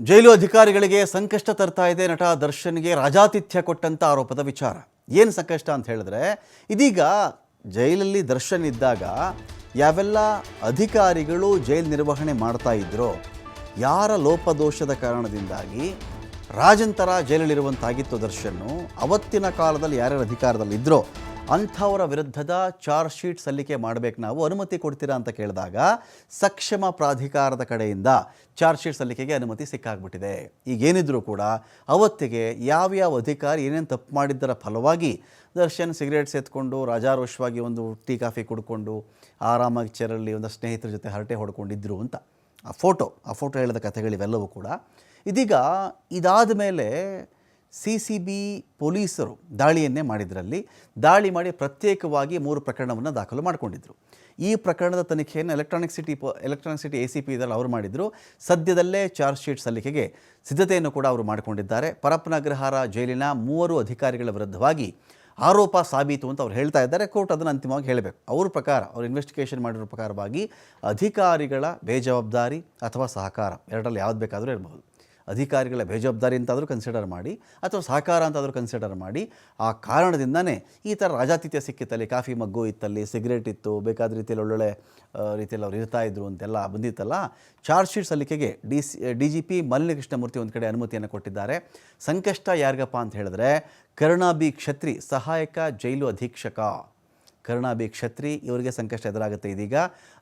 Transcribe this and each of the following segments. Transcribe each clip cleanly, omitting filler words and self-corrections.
ಜೈಲು ಅಧಿಕಾರಿಗಳಿಗೆ ಸಂಕಷ್ಟ ತರ್ತಾ ಇದೆ ನಟ ದರ್ಶನ್ಗೆ ರಾಜಾತಿಥ್ಯ ಕೊಟ್ಟಂತ ಆರೋಪದ ವಿಚಾರ. ಏನು ಸಂಕಷ್ಟ ಅಂತ ಹೇಳಿದ್ರೆ, ಇದೀಗ ಜೈಲಲ್ಲಿ ದರ್ಶನ್ ಇದ್ದಾಗ ಯಾವೆಲ್ಲ ಅಧಿಕಾರಿಗಳು ಜೈಲು ನಿರ್ವಹಣೆ ಮಾಡ್ತಾ ಇದ್ರೋ, ಯಾರ ಲೋಪದೋಷದ ಕಾರಣದಿಂದಾಗಿ ರಾಜಂತರ ಜೈಲಲ್ಲಿರುವಂತಾಗಿತ್ತು ದರ್ಶನ್ನು, ಅವತ್ತಿನ ಕಾಲದಲ್ಲಿ ಯಾರ್ಯಾರು ಅಧಿಕಾರದಲ್ಲಿ ಇದ್ರೋ ಅಂಥವರ ವಿರುದ್ಧದ ಚಾರ್ಜ್ ಶೀಟ್ ಸಲ್ಲಿಕೆ ಮಾಡಬೇಕು, ನಾವು ಅನುಮತಿ ಕೊಡ್ತೀರಾ ಅಂತ ಕೇಳಿದಾಗ ಸಕ್ಷಮ ಪ್ರಾಧಿಕಾರದ ಕಡೆಯಿಂದ ಚಾರ್ಜ್ ಶೀಟ್ ಸಲ್ಲಿಕೆಗೆ ಅನುಮತಿ ಸಿಕ್ಕಾಗ್ಬಿಟ್ಟಿದೆ. ಈಗೇನಿದ್ರೂ ಕೂಡ ಅವತ್ತಿಗೆ ಯಾವ್ಯಾವ ಅಧಿಕಾರಿ ಏನೇನು ತಪ್ಪು ಮಾಡಿದ್ದರ ಫಲವಾಗಿ ದರ್ಶನ್ ಸಿಗರೇಟ್ ಸೇತ್ಕೊಂಡು ರಾಜಾರೋಷವಾಗಿ ಒಂದು ಟೀ ಕಾಫಿ ಕುಡ್ಕೊಂಡು ಆರಾಮಾಗಿ ಚೇರಲ್ಲಿ ಒಂದು ಸ್ನೇಹಿತರ ಜೊತೆ ಹರಟೆ ಹೊಡ್ಕೊಂಡಿದ್ರು ಅಂತ ಆ ಫೋಟೋ ಹೇಳಿದ ಕಥೆಗಳಿವೆಲ್ಲವೂ ಕೂಡ ಇದೀಗ ಇದಾದ ಮೇಲೆ CCB ಪೊಲೀಸರು ದಾಳಿಯನ್ನೇ ಮಾಡಿದ್ರಲ್ಲಿ ದಾಳಿ ಮಾಡಿ ಪ್ರತ್ಯೇಕವಾಗಿ 3 ಪ್ರಕರಣವನ್ನು ದಾಖಲು ಮಾಡಿಕೊಂಡಿದ್ರು. ಈ ಪ್ರಕರಣದ ತನಿಖೆಯನ್ನು ಎಲೆಕ್ಟ್ರಾನಿಕ್ ಸಿಟಿ ACP ಇದರಲ್ಲಿ ಅವರು ಮಾಡಿದರು. ಸದ್ಯದಲ್ಲೇ ಚಾರ್ಜ್ ಶೀಟ್ ಸಲ್ಲಿಕೆಗೆ ಸಿದ್ಧತೆಯನ್ನು ಕೂಡ ಅವರು ಮಾಡಿಕೊಂಡಿದ್ದಾರೆ. ಪರಪ್ಪನಗ್ರಹಾರ ಜೈಲಿನ 3 ಅಧಿಕಾರಿಗಳ ವಿರುದ್ಧವಾಗಿ ಆರೋಪ ಸಾಬೀತು ಅಂತ ಅವ್ರು ಹೇಳ್ತಾ ಇದ್ದಾರೆ. ಕೋರ್ಟ್ ಅದನ್ನು ಅಂತಿಮವಾಗಿ ಹೇಳಬೇಕು. ಅವ್ರ ಪ್ರಕಾರ, ಅವ್ರು ಇನ್ವೆಸ್ಟಿಗೇಷನ್ ಮಾಡಿರೋ ಪ್ರಕಾರವಾಗಿ ಅಧಿಕಾರಿಗಳ ಬೇಜವಾಬ್ದಾರಿ ಅಥವಾ ಸಹಕಾರ ಎರಡರಲ್ಲಿ ಯಾವ್ದು ಬೇಕಾದರೂ ಇರಬಹುದು. ಅಧಿಕಾರಿಗಳ ಬೇಜವಾಬ್ದಾರಿ ಅಂತಾದರೂ ಕನ್ಸಿಡರ್ ಮಾಡಿ ಅಥವಾ ಸಹಕಾರ ಅಂತಾದರೂ ಕನ್ಸಿಡರ್ ಮಾಡಿ ಆ ಕಾರಣದಿಂದನೇ ಈ ಥರ ರಾಜಾತಿಥ್ಯ ಸಿಕ್ಕಿತ್ತಲ್ಲಿ, ಕಾಫಿ ಮಗ್ಗು ಇತ್ತಲ್ಲಿ, ಸಿಗರೇಟ್ ಇತ್ತು, ಬೇಕಾದ ರೀತಿಯಲ್ಲಿ ಒಳ್ಳೊಳ್ಳೆ ರೀತಿಯಲ್ಲಿ ಅವ್ರು ಇರ್ತಾಯಿದ್ರು ಅಂತೆಲ್ಲ ಬಂದಿತ್ತಲ್ಲ. ಚಾರ್ಜ್ ಶೀಟ್ ಸಲ್ಲಿಕೆಗೆ DGP ಮಲ್ಲಿನ ಕೃಷ್ಣಮೂರ್ತಿ ಒಂದು ಕಡೆ ಅನುಮತಿಯನ್ನು ಕೊಟ್ಟಿದ್ದಾರೆ. ಸಂಕಷ್ಟ ಯಾರಿಗಪ್ಪ ಅಂತ ಹೇಳಿದ್ರೆ, ಕರುಣಾ ಬಿ ಕ್ಷತ್ರಿ ಸಹಾಯಕ ಜೈಲು ಅಧೀಕ್ಷಕ, ಕರುಣಾ ಬಿ ಕ್ಷತ್ರಿ ಇವರಿಗೆ ಸಂಕಷ್ಟ ಎದುರಾಗುತ್ತೆ. ಇದೀಗ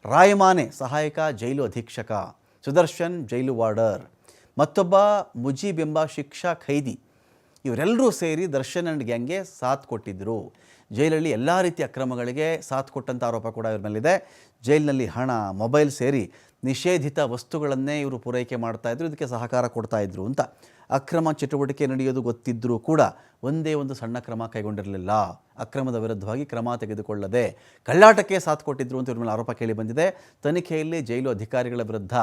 ರಾಯಮಾನೆ ಸಹಾಯಕ ಜೈಲು ಅಧೀಕ್ಷಕ, ಸುದರ್ಶನ್ ಜೈಲು ವಾರ್ಡರ್, ಮತ್ತೊಬ್ಬ ಮುಜೀಬ್ ಎಂಬ ಶಿಕ್ಷಾ ಖೈದಿ, ಇವರೆಲ್ಲರೂ ಸೇರಿ ದರ್ಶನ್ ಆ್ಯಂಡ್ ಗ್ಯಾಂಗ್ಗೆ ಸಾಥ್ ಕೊಟ್ಟಿದ್ದರು. ಜೈಲಲ್ಲಿ ಎಲ್ಲ ರೀತಿಯ ಅಕ್ರಮಗಳಿಗೆ ಸಾಥ್ ಕೊಟ್ಟಂಥ ಆರೋಪ ಕೂಡ ಇವ್ರ ಮೇಲಿದೆ. ಜೈಲಿನಲ್ಲಿ ಹಣ, ಮೊಬೈಲ್ ಸೇರಿ ನಿಷೇಧಿತ ವಸ್ತುಗಳನ್ನೇ ಇವರು ಪೂರೈಕೆ ಮಾಡ್ತಾಯಿದ್ರು, ಇದಕ್ಕೆ ಸಹಕಾರ ಕೊಡ್ತಾಯಿದ್ರು ಅಂತ. ಅಕ್ರಮ ಚಟುವಟಿಕೆ ನಡೆಯೋದು ಗೊತ್ತಿದ್ದರೂ ಕೂಡ ಒಂದೇ ಒಂದು ಸಣ್ಣ ಕ್ರಮ ಕೈಗೊಂಡಿರಲಿಲ್ಲ. ಅಕ್ರಮದ ವಿರುದ್ಧವಾಗಿ ಕ್ರಮ ತೆಗೆದುಕೊಳ್ಳದೆ ಕಳ್ಳಾಟಕ್ಕೆ ಸಾಥ್ ಕೊಟ್ಟಿದ್ರು ಅಂತ ಇವ್ರ ಮೇಲೆ ಆರೋಪ ಕೇಳಿ ಬಂದಿದೆ. ತನಿಖೆಯಲ್ಲಿ ಜೈಲು ಅಧಿಕಾರಿಗಳ ವಿರುದ್ಧ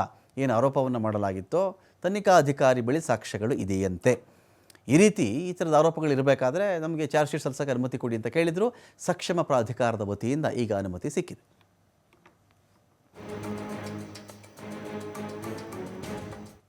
ಏನು ಆರೋಪವನ್ನು ಮಾಡಲಾಗಿತ್ತೋ ತನಿಖಾ ಅಧಿಕಾರಿ ಬಳಿ ಸಾಕ್ಷ್ಯಗಳು ಇದೆಯಂತೆ. ಈ ಥರದ ಆರೋಪಗಳಿರಬೇಕಾದ್ರೆ ನಮಗೆ ಚಾರ್ಜ್ ಶೀಟ್ ಸಲ್ಲಿಸೋಕ್ಕೆ ಅನುಮತಿ ಕೊಡಿ ಅಂತ ಕೇಳಿದರು. ಸಕ್ಷಮ ಪ್ರಾಧಿಕಾರದ ವತಿಯಿಂದ ಈಗ ಅನುಮತಿ ಸಿಕ್ಕಿದೆ.